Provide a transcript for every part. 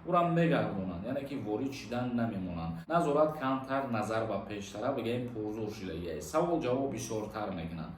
урам мегардонанд, яъне ки ворид шидан намемонанд. Назорат камтар, назар ба пештара бигем пурзур шидагиаст. Савол ҷавоб бисёртар мекунанд.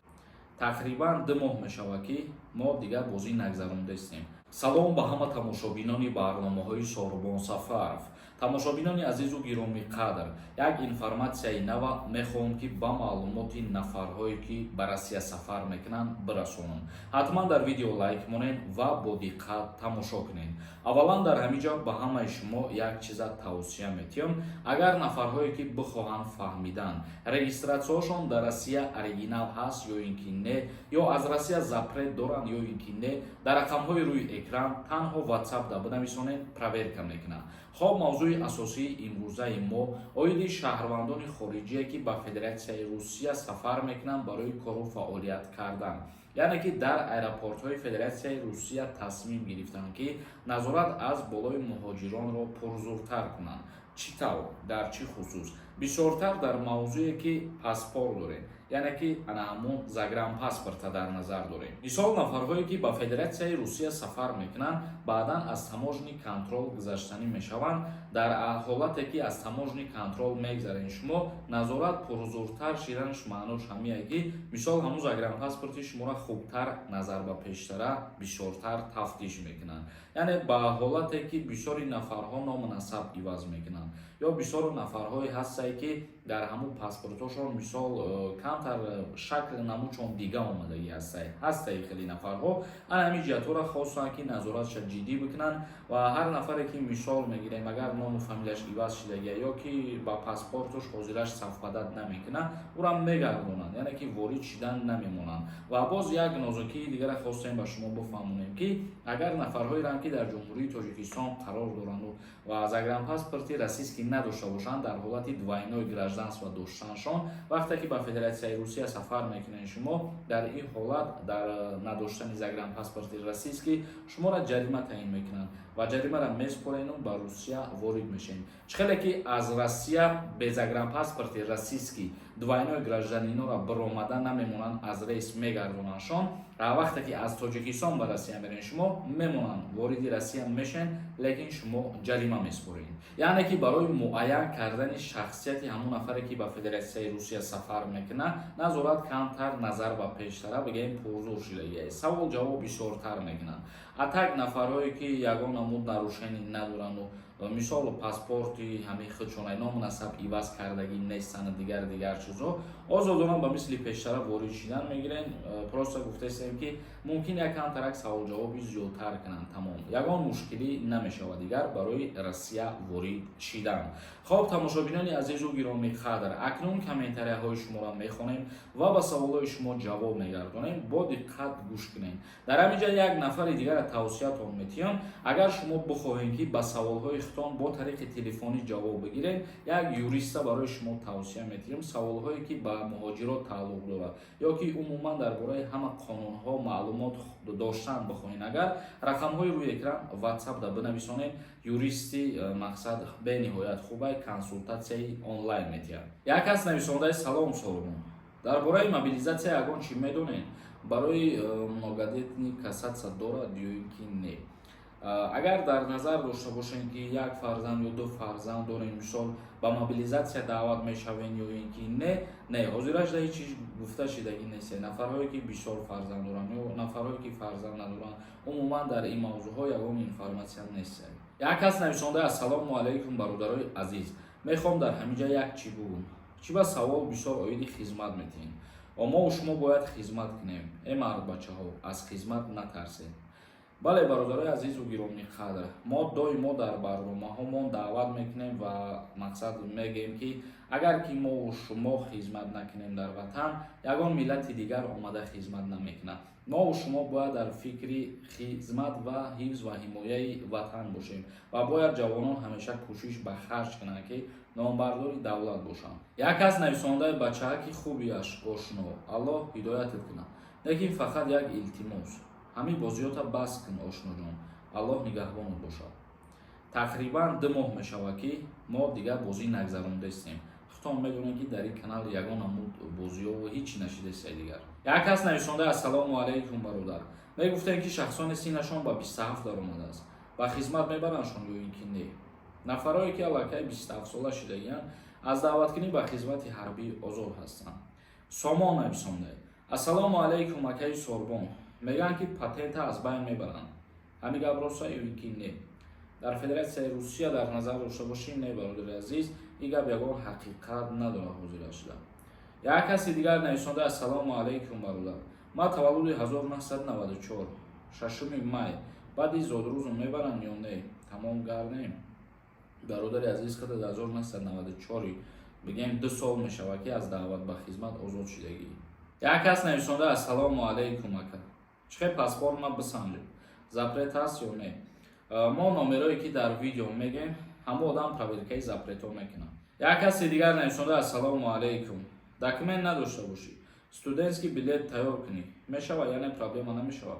Тақрибан 2 моҳ мешавад ки мо дигар бозӣ нагзарондастем. Салом ба ҳама тамошобинони барномаҳои Сорбон Сафаров. Тамошобинони азизу гироми қадр, як информатсияи нава мехоҳам ки ба маълумоти нафарҳое ки ба Россия сафар мекунанд бирасонам. Ҳатман дар видео лайк монен ва бо диққат тамошо кунед. Аввалан дар ҳамин ҷо ба ҳамаи шумо як чиза тавсия метиҳам. Агар нафарҳое ки бихоҳанд фаҳмидан регистратсияшон дар Россия оригинал ҳаст ё ин ки не, ё аз Россия запрет доранд ё ин ки не, дар рақамҳои рӯи экран танҳо WhatsApp да бинависонед, проверка мекунад. Хоб мавзӯи асосии имрӯзаи мо оиди шаҳрвандони хориҷие ки ба Федератсияи Русия сафар мекунанд барои кору фаъолият кардан. яъне ки дар аэропортҳои Федератсияи Русия тасмим гирифтанд ки назорат аз болои муҳоҷиронро пурзуртар кунанд. Чӣ тавр, дар чӣ хусус? Бисёртар дар мавзӯе ки паспорт дорем, яъне ки ана ҳамун загранпаспорта дар назар дорем. Мисол нафарҳое ки ба Федератсияи Русия сафар мекунанд, баъдан аз таможни контрол гузаштанӣ мешаванд. Дар ҳолате ки аз таможни контрол мегзарен шумо, назорат пурзуртар шиданаш маънош ҳамие ки мисол ҳамун загранпаспорти шуморо хубтар назар ба пештара бисёртар тафтиш мекунанд. яъне ба ҳолате ки бисёри нафарҳо номунасаб иваз мекунанд, ё бисёр нафарҳое ҳастае ки дар ҳамун паспортошон мисол камтар шакли намучон дига омадагӣ ҳастаи хеле нафарҳо. ана ҳамин ҷиҳатҳоро хостанд ки назоратша ҷиддӣ бикунанд ва ҳар нафаре ки мисол мегирем агар ному фамилияш иваз шидагия ё ки ба паспортош ҳозираш сафбадад намекунад, урам мегардонанд, яъне ки ворид шидан намемонанд. ва боз як нозукии дигара хостем ба шумо бифаҳмонем ки агар нафарҳоеранд ки дар ҷумҳурии Тоҷикистон қарор доранду ва загранпаспорти российский надошта бошанд, дар ҳолати двойное гражданство доштанашон, вақте ки ба Федератсияи Русия сафар мекунед шумо, дар ин ҳолат дар надоштани загранпаспорти российский шуморо ҷарима таъин мекунанд ва ҷаримаро месупорену ба Русия ворид мешем. Чхеле ки аз Россия без загранпаспорти российский двойное гражданиноро биромада намемонанд, аз рейс мегардонаншон, а вақте ки аз Тоҷикистон ба Россия мерен шумо, мемонанд вориди Россия мешен, лекин шумо ҷарима месупоред. яъне ки барои муайян кардани шахсияти ҳамун нафаре ки ба Федератсияи Русия сафар мекунад, назорат камтар, назар ба пештара бигем пурзур шидагиаст. Савол ҷавоб бисёртар мекунанд. атак нафарҳое ки ягон намуд нарушенӣ надоранду мисол паспорти ҳамин худшона номунасаб иваз кардагӣ нестанд, дигар чизо озодона ба мисли пештара ворид шидан мегирен. просто гуфтастем ки мумкин якам тарак саволҷавоби зиёдтар кунанд. тамом, ягон мушкилӣ намешавад дигар барои Россия ворид шидан. хоб тамошобинони азизу гироми қадр, акнун комментарияҳои шуморо мехонем ва ба саволҳои шумо ҷавоб мегардонем. бо диққат гӯш кунед. дар ҳамин ҷо як нафари дигара тавсиятон метиҳам. агар шумо бихоҳем ки ба саволҳои худтон бо тариқи телефонӣ ҷавоб бигиред, як юриста барои шумо тавсия метиҳам. саволҳое ки ба муҳоҷирот тааллуқ дорад ё ки умуман дар бораи ҳама қонунҳо маълумот доштан бихоҳед, агар рақамҳои рӯи экран WhatsApp да бинависонед, юристи мақсад бениҳоят хубай консултатсияи онлайн метиҳад. як кас нависондаи салом Сорбон, дар бораи мобилизатсия ягон чӣ медонед? барои многодетни касатса дорад ё ин ки не? агар дар назар дошта бошем ки як фарзанд ё ду фарзанд дорем, мисол ба мобилизатсия даъват мешавем ё ин ки не, ҳозираш да ҳеҷ чиз гуфта шидагӣ нест. нафарҳое ки бисёр фарзанд доранд ё нафарҳое ки фарзанд надоранд, умуман дар ин мавзӯъҳо ягон информатсия нест. як кас нависонда ассалому алайкум бародарои азиз, мехоҳам дар ҳамин ҷо як чӣ бигӯм. чӣ ба савол бисёр оиди хизмат метиҳем. мо шумо бояд хизмат кунем. мард бачаҳо, аз хизмат натарсед. бале бародарои азизу гироми қадр, мо доимо дар барномаҳомон даъват мекунем ва мақсад мегӯем ки агар ки мо шумо хизмат накунем дар ватан, ягон миллати дигар омада хизмат намекунад. мо шумо бояд дар фикри хизмат ва ҳифз ва ҳимояи ватан бошем ва бояд ҷавонон ҳамеша кӯшиш ба харҷ кунанд ки номбардори давлат бошанд. як кас нависондаи бачаҳа ки хуби ошно, аллоҳ ҳидоятат кунад, лекин фақат як илтимос, ҳамин бозиёта бас кун ошноҷон, аллоҳ нигаҳбонат бошад. тақрибан 2 моҳ мешавад ки мо дигар бозӣ нагзарондастем. худтон медонед ки дар ин канал ягон намуд бозиё ҳеҷ нашидастед дигар. як кас нависонда ассалому алайкум бародар, мегуфтем ки шахсони синнашон ба 27 даромадааст. ба хизмат мебараншон ё ин ки не. Нафарое ки аллакай 27 сола шудаян аз даъваткунӣ ба хизмати ҳарбӣ озод ҳастанд. Сомон нависонда: ассалому алайкум акаи Сорбон. Мегӯянд ки патента аз байн мебаранд. Ҳамин гап ростае ё ин ки не? Дар Федератсияи Русия дар назар дошта бошем, не бародари азиз, ин гап ягон ҳақиқат надорад ҳозира шуда. Як каси дигар нависонда: ассалому алайкум бародар. Ман таваллуди 1994 6 май баъди зодрӯзум мебаранд ё не? Тамом гардем. Бародари азиз қадар 1994 бигем 2 сол мешавад ки аз даъват ба хизмат озод шудагӣ. Як кас нависонда: ассалому алайкум ака. Чихе паспорт ма бисанҷем. Запрет аст ё не? Мо номерое ки дар видео мегем, ҳама одам проверкаи запретҳо мекунанд. Як каси дигар нависонда: ассалому алайкум. Документ надошта бошӣ, студентский билет тайёр кунӣ. Мешавад, яъне проблема намешавад.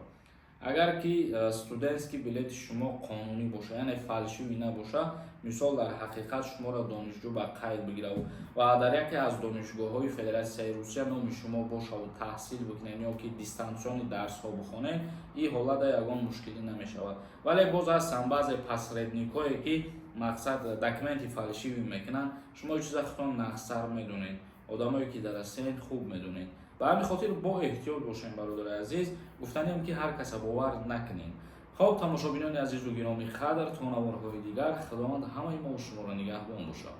Агар ки студентский билети шумо қонунӣ боша, яъне фалшивӣ набоша, мисол дар ҳақиқат шуморо донишҷӯ ба қайд бигирав ва дар яке аз донишгоҳҳои Федератсияи Русия номи шумо бошаву таҳсил бикунед ё ки дистансиони дарсҳо бихонед, ин ҳолат ягон мушкилӣ намешавад. Вале боз ҳастанд баъзе посредникое ки мақсад документи фалшивӣ мекунанд. Шумо чиза худтон нақсар медонед, одамое ки дар ҳастед хуб медонед. Ба ҳамин хотир бо эҳтиёт бошем бародари азиз, гуфтанем ки ҳар каса бовар накунем. خب تماشابینان عزیز و گرامی قدر تا نوارهای دیگر خداوند همه ما و شما را نگهبان باشد.